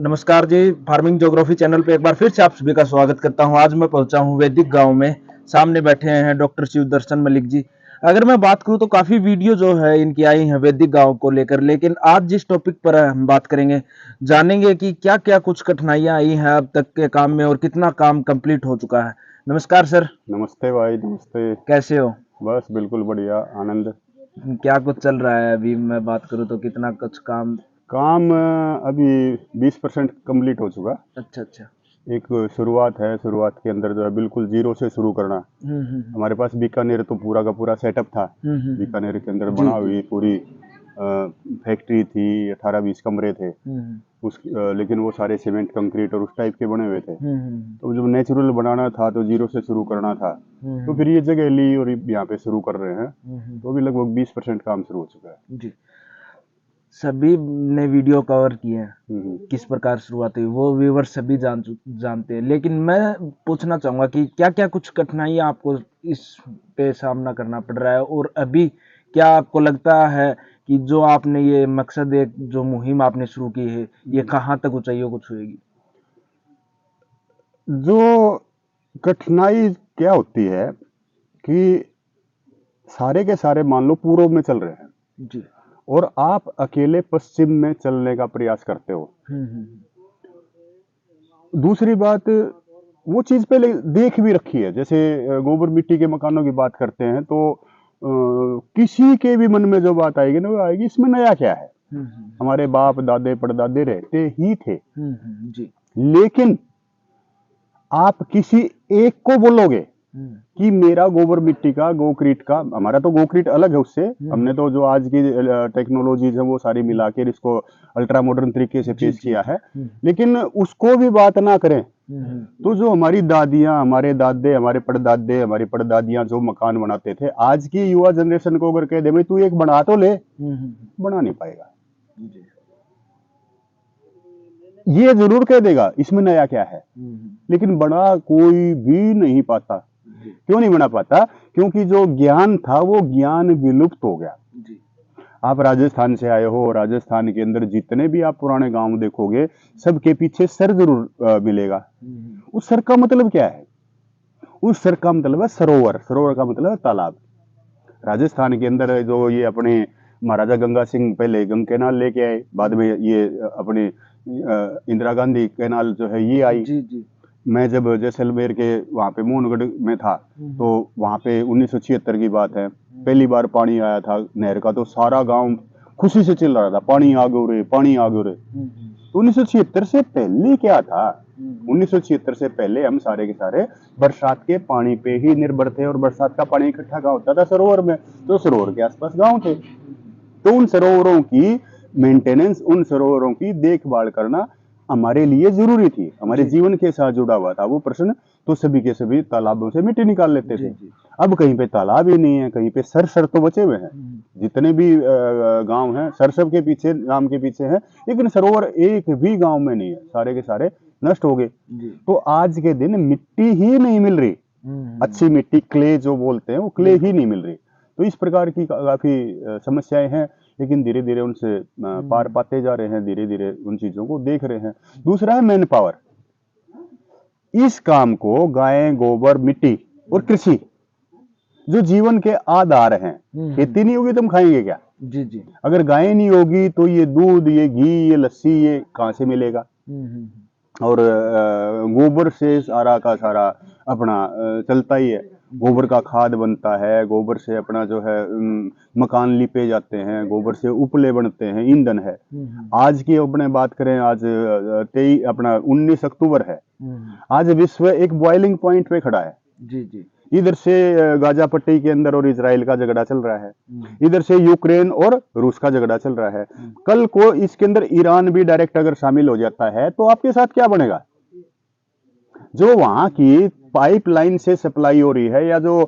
नमस्कार जी, farming geography channel पे एक बार फिर से आप सभी का स्वागत करता हूँ। आज मैं पहुंचा हूँ वैदिक गांव में। सामने बैठे हैं डॉक्टर शिव दर्शन मलिक जी। अगर मैं बात करूँ तो काफ़ी वीडियो जो है इनकी आई हैं वैदिक गांव को लेकर, लेकिन आज जिस टॉपिक पर हम बात करेंगे, जानेंगे कि क्या-क्या कुछ कठिनाइयाँ आई हैं अब तक के काम में और कितना काम कंप्लीट हो चुका है। नमस्कार सर, नमस्ते भाई, नमस्ते। कैसे हो? बस बिल्कुल बढ़िया, आनंद। क्या कुछ चल रहा है अभी मैं बात करूँ तो कितना कुछ काम? काम अभी 20% कंप्लीट हो चुका। अच्छा, अच्छा। एक शुरुआत है, शुरुआत के अंदर जो है बिल्कुल ज़ीरो से शुरू करना। हमारे पास बीकानेर तो पूरा का पूरा सेटअप था। बीकानेर के अंदर जी, बना जी। हुई पूरी फैक्ट्री थी, 18-20 कमरे थे। लेकिन वो सारे सीमेंट, कंक्रीट और उस टाइप के बने हुए थे। तो जब नेचुरल बनाना था तो ज़ीरो से शुरू करना था। तो फिर ये जगह ली और यहाँ पे शुरू कर रहे हैं। तो अभी लगभग 20% काम शुरू हो चुका है। जी। सभी ने वीडियो कवर किए हैं, हम्म। किस प्रकार शुरुआत हुई, वो व्यूअर सभी जानते हैं। लेकिन मैं पूछना चाहूँगा कि क्या-क्या कुछ कठिनाइयाँ आपको इस पे सामना करना पड़ रहा है? और अभी क्या आपको लगता है कि जो आपने ये मकसद एक जो मुहिम आपने शुरू की है, ये कहाँ तक ऊँचाइयों को छुएगी? जो कठिनाई क्या होती है कि सारे के सारे मान लो पूर्व में चल रहे हैं जी। और आप अकेले पश्चिम में चलने का प्रयास करते हो। दूसरी बात, वो चीज पहले देख भी रखी है। जैसे गोबर मिट्टी के मकानों की बात करते हैं तो किसी के भी मन में जो बात आएगी ना, वो आएगी इसमें नया क्या है। हमारे बाप दादे परदादे रहते ही थे। जी। लेकिन आप किसी एक को बोलोगे कि मेरा गोबर मिट्टी का गोक्रीट का, हमारा तो गोक्रीट अलग है उससे। हमने तो जो आज की टेक्नोलॉजीज है वो सारी मिला के इसको अल्ट्रा मॉडर्न तरीके से पेश किया है। लेकिन उसको भी बात ना करें तो जो हमारी दादियां, हमारे दादे, हमारे परदादे, हमारी परदादियां जो मकान बनाते थे, आज की युवा जनरेशन को अगर कह दे भाई तू एक बना तो ले, बना नहीं पाएगा। ये जरूर कह देगा इसमें नया क्या है, लेकिन बना कोई भी नहीं पाता। क्यों नहीं बना पाता? क्योंकि जो ज्ञान था वो ज्ञान विलुप्त हो गया। आप राजस्थान से आए हो, राजस्थान के अंदर जितने भी आप पुराने गांव देखोगे, सबके पीछे सर जरूर मिलेगा। उस सर का मतलब क्या है? उस सर का मतलब है सरोवर। सरोवर का मतलब है तालाब। राजस्थान के अंदर जो ये अपने महाराजा गंगा सिंह पहले गंग कैनाल लेके आए, बाद में ये अपने इंदिरा गांधी कैनाल जो है ये आई। जी, जी। मैं जब जैसलमेर के वहाँ पे मोहनगढ़ में था तो वहाँ पे 1976 की बात है, पहली बार पानी आया था नहर का, तो सारा गांव खुशी से चिल्ला रहा था, पानी आ गयो रे, पानी आ गयो रे। तो 1976 से पहले क्या था? 1976 से पहले हम सारे के सारे बरसात के पानी पे ही निर्भर थे और बरसात का पानी इकट्ठा कहाँ होता था? सरोवर में। तो सरोवर के आसपास गांव थे। तो उन सरोवरों की मेंटेनेंस, उन सरोवरों की देखभाल करना हमारे लिए जरूरी थी, हमारे जीवन के साथ जुड़ा हुआ था वो प्रश्न। तो सभी के सभी तालाबों से मिट्टी निकाल लेते थे। अब कहीं पे तालाब ही नहीं है, कहीं पे सर तो बचे हुए हैं। जितने भी गांव हैं सर के पीछे, नाम के पीछे हैं, लेकिन सरोवर एक भी गांव में नहीं है, सारे के सारे नष्ट हो गए। तो आज के दिन मिट्टी ही नहीं मिल रही, अच्छी मिट्टी, क्ले जो बोलते हैं, वो क्ले ही नहीं मिल रही। तो इस प्रकार की काफी समस्याएं हैं, लेकिन धीरे धीरे उनसे पार पाते जा रहे हैं, धीरे धीरे उन चीजों को देख रहे हैं। दूसरा है मैन पावर। इस काम को गाय, गोबर, मिट्टी और कृषि जो जीवन के आधार हैं, खेती नहीं होगी तो हम खाएंगे क्या? जी, जी। अगर गाय नहीं होगी तो ये दूध, ये घी, ये लस्सी, ये कहाँ से मिलेगा? और गोबर से सारा का सारा अपना चलता ही है। गोबर का खाद बनता है, गोबर से अपना जो है मकान लिपे जाते हैं, गोबर से उपले बनते हैं, ईंधन है। आज की अपने बात करें, आज 23 अपना 19 अक्टूबर है। आज विश्व एक बॉइलिंग पॉइंट पे खड़ा है। जी, जी। इधर से गाजा पट्टी के अंदर और इजराइल का झगड़ा चल रहा है, इधर से यूक्रेन और रूस का झगड़ा चल रहा है। कल को इसके अंदर ईरान भी डायरेक्ट अगर शामिल हो जाता है तो आपके साथ क्या बनेगा? जो वहां की पाइपलाइन से सप्लाई हो रही है, या जो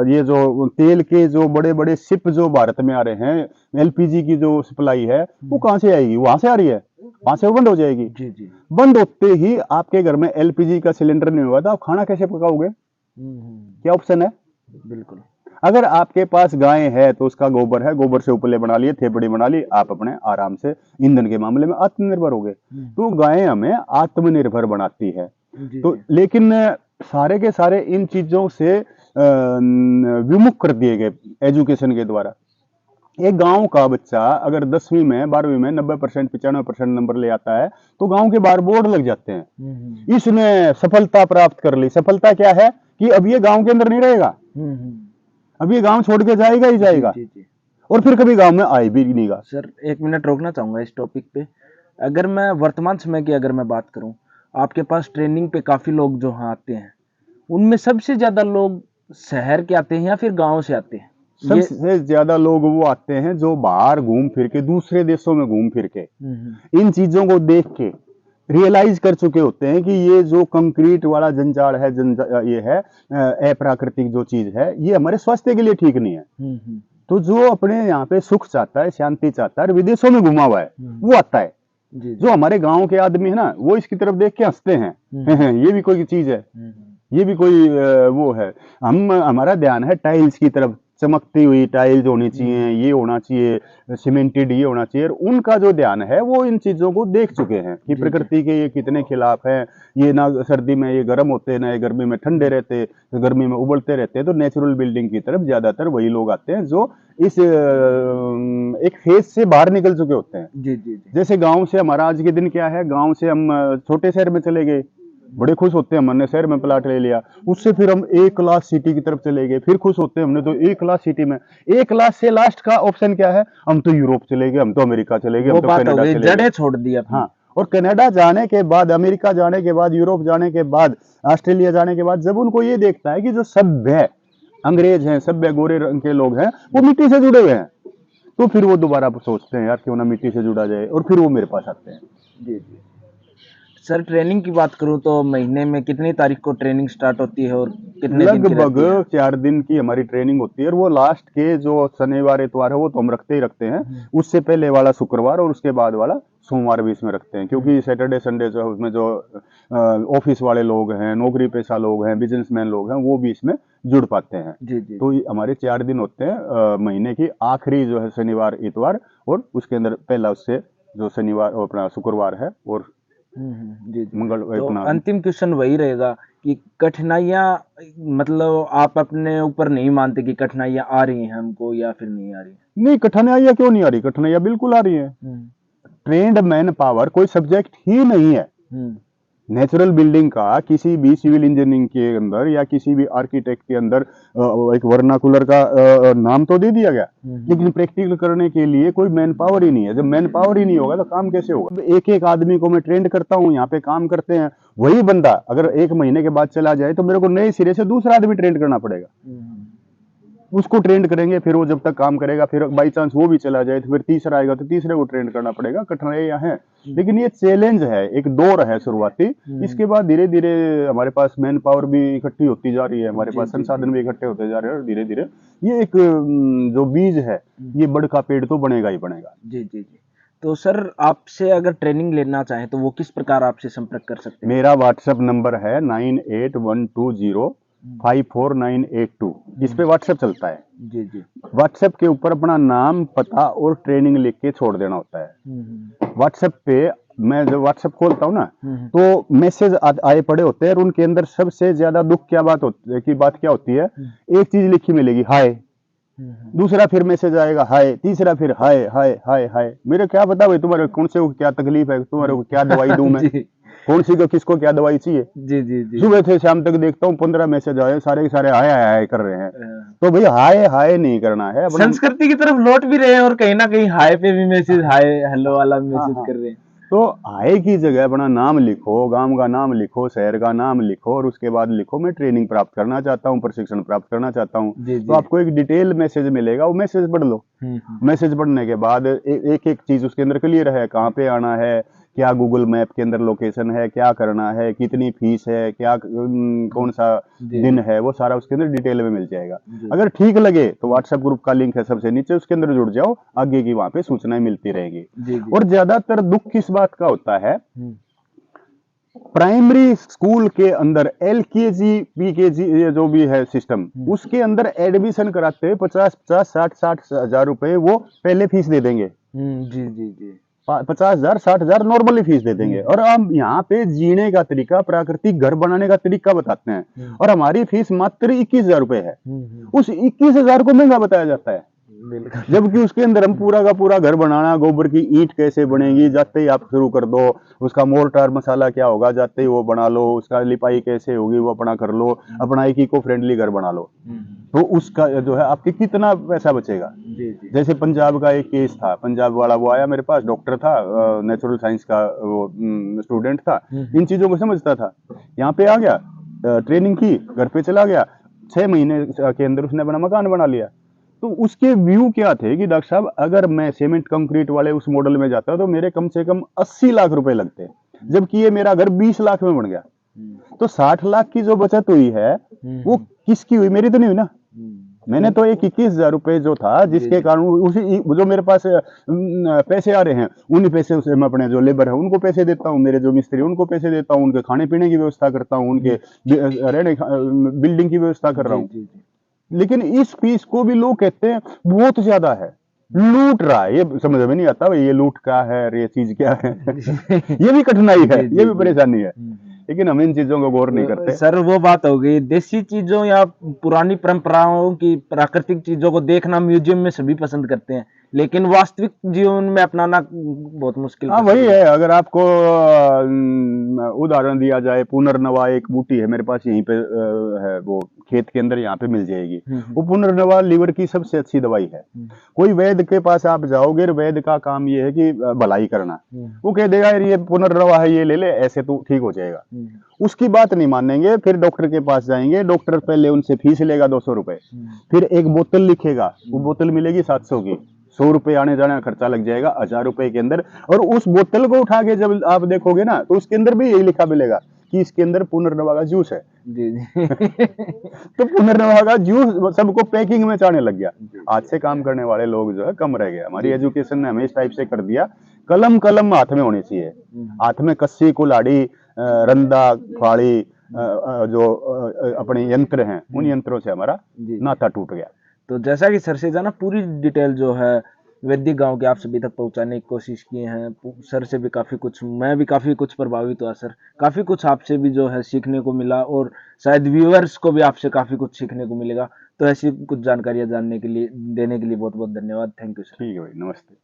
ये जो तेल के जो बड़े बड़े शिप जो भारत में आ रहे हैं, एलपीजी की जो सप्लाई है, वो कहां से आएगी? वहां से आ रही है, वहां से वो बंद हो जाएगी। जी, जी। बंद होते ही आपके घर में एलपीजी का सिलेंडर नहीं होगा तो आप खाना कैसे पकाओगे? क्या ऑप्शन है? बिल्कुल। अगर आपके पास गाय है तो उसका गोबर है, गोबर से उपले बना लिए, थेपड़ी बना ली, आप अपने आराम से ईंधन के मामले में आत्मनिर्भर हो गए। तो गाय हमें आत्मनिर्भर बनाती है। तो लेकिन सारे के सारे इन चीजों से विमुख कर दिए गए एजुकेशन के द्वारा। एक गांव का बच्चा अगर 10वीं में 12वीं में 90% 95% नंबर ले आता है तो गांव के बाहर बोर्ड लग जाते हैं, इसने सफलता प्राप्त कर ली। सफलता क्या है कि अब ये गांव के अंदर नहीं रहेगा, अब ये गांव छोड़ के जाएगा ही जाएगा। और फिर कभी गांव में आए भी नहीं गा। सर 1 मिनट रोकना चाहूंगा इस टॉपिक पे। अगर मैं वर्तमान समय की अगर मैं बात करूं, आपके पास ट्रेनिंग पे काफी लोग जो यहाँ आते हैं, उनमें सबसे ज्यादा लोग शहर के आते हैं या फिर गांव से आते हैं? सबसे ज्यादा लोग वो आते हैं जो बाहर घूम फिर के, दूसरे देशों में घूम फिर के इन चीजों को देख के रियलाइज कर चुके होते हैं कि ये जो कंक्रीट वाला जंजाल है, ये है अप्राकृतिक जो चीज है, ये हमारे स्वास्थ्य के लिए ठीक नहीं है। तो जो अपने यहाँ पे सुख चाहता है, शांति चाहता है, विदेशों में घुमा हुआ है, वो आता है। जो हमारे गांव के आदमी है ना, वो इसकी तरफ देख के हंसते हैं ये भी कोई चीज है, ये भी कोई वो है। हमारा ध्यान है टाइल्स की तरफ, चमकती हुई टाइल्स होनी चाहिए, ये होना चाहिए, सीमेंटेड ये होना चाहिए। और उनका जो ध्यान है वो इन चीजों को देख चुके हैं कि प्रकृति के ये कितने खिलाफ हैं। ये ना सर्दी में ये गर्म होते हैं, ना ये गर्मी में ठंडे रहते, गर्मी में उबलते रहते हैं। तो नेचुरल बिल्डिंग की तरफ ज्यादातर वही लोग आते हैं जो इस एक फेज से बाहर निकल चुके होते हैं। जी जी जी। जैसे गाँव से हमारा आज के दिन क्या है, गाँव से हम छोटे शहर में चले गए, बड़े खुश होते हैं, हमने शहर में प्लाट ले लिया। उससे फिर हम ए क्लास सिटी की तरफ चले गए, फिर खुश होते हैं, हमने तो ए क्लास सिटी में। ए क्लास से लास्ट का ऑप्शन क्या है, हम तो यूरोप चले गए, हम तो अमेरिका चले गए, हम तो कनाडा चले गए, जड़ें छोड़ दी। हाँ, और कनाडा जाने के बाद, अमेरिका जाने के बाद, यूरोप जाने के बाद, ऑस्ट्रेलिया जाने के बाद जब उनको ये देखता है कि जो सभ्य अंग्रेज हैं, सभ्य गोरे रंग के लोग हैं, वो मिट्टी से जुड़े हुए हैं, तो फिर वो दोबारा सोचते हैं यार क्यों ना मिट्टी से जुड़ा जाए, और फिर वो मेरे पास आते हैं। जी जी। सर ट्रेनिंग की बात करूं तो महीने में कितनी तारीख को ट्रेनिंग स्टार्ट होती है और कितने दिन की रहती है? लगभग 4 दिन की हमारी ट्रेनिंग होती है, और वो लास्ट के जो शनिवार इतवार है वो तो हम रखते ही रखते हैं। उससे पहले वाला शुक्रवार और उसके बाद वाला सोमवार भी इसमें रखते हैं, क्योंकि सैटरडे संडे जो है उसमें जो ऑफिस वाले लोग हैं, नौकरी पेशा लोग हैं, बिजनेसमैन लोग हैं, वो भी इसमें जुड़ पाते हैं। जी जी। तो हमारे 4 दिन होते हैं महीने की, आखिरी जो है शनिवार इतवार, और उसके अंदर पहला उससे जो शनिवार अपना शुक्रवार है, और जी जी। मंगल। तो अंतिम क्वेश्चन वही रहेगा कि कठिनाइयाँ, मतलब आप अपने ऊपर नहीं मानते कि कठिनाइयाँ आ रही हैं हमको या फिर नहीं आ रही है? नहीं, कठिनाइयाँ क्यों नहीं आ रही, कठिनाइयाँ बिल्कुल आ रही है। ट्रेंड मैन पावर कोई सब्जेक्ट ही नहीं है। नेचुरल बिल्डिंग का किसी भी सिविल इंजीनियरिंग के अंदर या किसी भी आर्किटेक्ट के अंदर एक वर्नाकुलर का नाम तो दे दिया गया, लेकिन प्रैक्टिकल करने के लिए कोई मैन पावर ही नहीं है। जब मैन पावर ही नहीं होगा तो काम कैसे होगा? एक एक आदमी को मैं ट्रेंड करता हूँ, यहाँ पे काम करते हैं, वही बंदा अगर 1 महीने के बाद चला जाए तो मेरे को नए सिरे से दूसरा आदमी ट्रेंड करना पड़ेगा। उसको ट्रेंड करेंगे, फिर वो जब तक काम करेगा, फिर बाई चांस वो भी चला जाए तो फिर तीसरा आएगा तो तीसरे को ट्रेंड करना पड़ेगा। कठिनाइयां हैं, लेकिन ये चैलेंज है, एक दौर है शुरुआती। इसके बाद धीरे धीरे हमारे पास मैन पावर भी इकट्ठी होती जा रही है, हमारे पास संसाधन भी इकट्ठे होते जा रहे हैं, और धीरे धीरे ये एक जो बीज है, ये बड़ का पेड़ तो बनेगा ही बनेगा। जी जी जी। तो सर आपसे अगर ट्रेनिंग लेना चाहें तो वो किस प्रकार आपसे संपर्क कर सकते हैं? मेरा व्हाट्सएप नंबर है 9812054982, इस पे व्हाट्सएप चलता है। जी जी। व्हाट्सएप के ऊपर अपना नाम, पता और ट्रेनिंग लिख के छोड़ देना होता है। व्हाट्सएप पे मैं जब व्हाट्सएप खोलता हूँ ना, तो मैसेज आए पड़े होते हैं, और उनके अंदर सबसे ज्यादा दुख क्या बात होती है, एक चीज लिखी मिलेगी, हाय, दूसरा फिर मैसेज आएगा हाय, तीसरा फिर हाय हाय हाय हाय। मेरे क्या पता भाई तुम्हारे कौन से को क्या तकलीफ है, तुम्हारे को क्या दवाई दूं मैं, कौन सी को किसको क्या दवाई चाहिए। जी जी जी। सुबह से शाम तक देखता हूँ 15 मैसेज आए, सारे के सारे हाय हाय हाय कर रहे हैं। तो भाई हाय हाय नहीं करना है, संस्कृति की तरफ लौट भी रहे हैं, और कहीं ना कहीं हाय पे भी मैसेज, हाय हेलो वाला मैसेज कर रहे हैं। तो हाय की जगह अपना नाम लिखो, गांव का नाम लिखो, शहर का नाम लिखो, और उसके बाद लिखो मैं ट्रेनिंग प्राप्त करना चाहता हूँ, प्रशिक्षण प्राप्त करना चाहता हूँ। तो आपको एक डिटेल मैसेज मिलेगा, वो मैसेज पढ़ लो। मैसेज पढ़ने के बाद एक एक चीज उसके अंदर क्लियर है, कहाँ पे आना है, क्या गूगल मैप के अंदर लोकेशन है, क्या करना है, कितनी फीस है, क्या कौन सा दिन है, वो सारा उसके अंदर डिटेल में मिल जाएगा। अगर ठीक लगे तो व्हाट्सएप ग्रुप का लिंक है सबसे नीचे, उसके अंदर जुड़ जाओ, आगे की वहां पे सूचनाएं मिलती रहेगी। और ज्यादातर दुख किस बात का होता है, प्राइमरी स्कूल के अंदर LKG PKG ये जो भी है सिस्टम, उसके अंदर एडमिशन कराते हुए 50-50 60-60 हजार रुपए वो पहले फीस दे देंगे। जी जी जी। 50,000 60,000 नॉर्मली फीस दे देंगे, और हम यहाँ पे जीने का तरीका, प्राकृतिक घर बनाने का तरीका बताते हैं, और हमारी फीस मात्र 21,000 रुपए है। उस 21,000 को महंगा बताया जाता है, जबकि उसके अंदर हम पूरा का पूरा घर बनाना, गोबर की ईंट कैसे बनेगी जाते ही आप शुरू कर दो, उसका मोर्टार मसाला क्या होगा जाते ही वो बना लो, उसका लिपाई कैसे होगी वो अपना कर लो, अपना एक इको फ्रेंडली घर बना लो, तो उसका जो है आपके कितना पैसा बचेगा। जी जी। जैसे पंजाब का एक केस था, पंजाब वाला वो आया मेरे पास, डॉक्टर था, नेचुरल साइंस का वो स्टूडेंट था, इन चीजों को समझता था, यहाँ पे आ गया, ट्रेनिंग की, घर पे चला गया, 6 महीने के अंदर उसने अपना मकान बना लिया। तो उसके व्यू क्या थे कि डॉक्टर साहब अगर मैं सीमेंट कंक्रीट वाले उस मॉडल में जाता तो मेरे कम से कम 80 लाख रुपए लगते, जबकि ये मेरा घर 20 लाख में बन गया। तो 60 लाख की जो बचत हुई है वो किसकी हुई, मेरी तो नहीं हुई ना। मैंने तो एक 21,000 रुपए जो था, जिसके कारण उसी जो मेरे पास पैसे आ रहे हैं, उन्हीं पैसे से मैं अपने जो लेबर है उनको पैसे देता हूँ, मेरे जो मिस्त्री उनको पैसे देता हूँ, उनके खाने पीने की व्यवस्था करता हूँ, उनके रहने बिल्डिंग की व्यवस्था कर रहा हूँ। लेकिन इस फीस को भी लोग कहते हैं बहुत ज्यादा है, लूट रहा है। ये समझ में नहीं आता भाई ये लूट क्या है और ये चीज क्या है। ये भी कठिनाई है, ये भी परेशानी है, लेकिन हम इन चीजों को गौर नहीं करते। सर वो बात हो गई देसी चीजों या पुरानी परंपराओं की, प्राकृतिक चीजों को देखना म्यूजियम में सभी पसंद करते हैं, लेकिन वास्तविक जीवन में अपनाना बहुत मुश्किल। हाँ वही है, अगर आपको उदाहरण दिया जाए, पुनर्नवा एक बूटी है मेरे पास यहीं पे है, वो खेत के अंदर यहाँ पे मिल जाएगी। वो पुनर्नवा लीवर की सबसे अच्छी दवाई है। कोई वैद्य के पास आप जाओगे, वैद्य का काम ये है कि भलाई करना, वो कह देगा यार ये पुनर्नवा है, ये ले ले, ऐसे तो ठीक हो जाएगा। उसकी बात नहीं मानेंगे, फिर डॉक्टर के पास जाएंगे, डॉक्टर पहले उनसे फीस लेगा 200 रुपए, फिर एक बोतल लिखेगा, वो बोतल मिलेगी 700 की, 100 रुपए आने जाने का खर्चा लग जाएगा 1000 रुपए के अंदर। और उस बोतल को उठा के जब आप देखोगे ना तो उसके अंदर भी यही लिखा मिलेगा कि इसके अंदर पुनर्नवा का जूस है। जी जी। तो पुनर्नवा का जूस सबको पैकिंग में चाहने लग गया। आज से काम करने वाले लोग जो है कम रह गए। हमारी एजुकेशन ने हमें इस टाइप से कर दिया, कलम कलम हाथ में होनी चाहिए, हाथ में कस्सी कुल्हाड़ी रंदा फाड़ी जो अपने यंत्र हैं, उन यंत्रों से हमारा नाता टूट गया। तो जैसा कि सर से जाना पूरी डिटेल जो है वैदिक गांव के आप सभी तक पहुंचाने की कोशिश किए हैं, सर से भी काफ़ी कुछ, मैं भी काफ़ी कुछ प्रभावित हुआ सर, काफ़ी कुछ आपसे भी जो है सीखने को मिला, और शायद व्यूअर्स को भी आपसे काफ़ी कुछ सीखने को मिलेगा। तो ऐसी कुछ जानकारियां जानने के लिए, देने के लिए बहुत बहुत धन्यवाद। Thank you sir. ठीक है भाई, नमस्ते।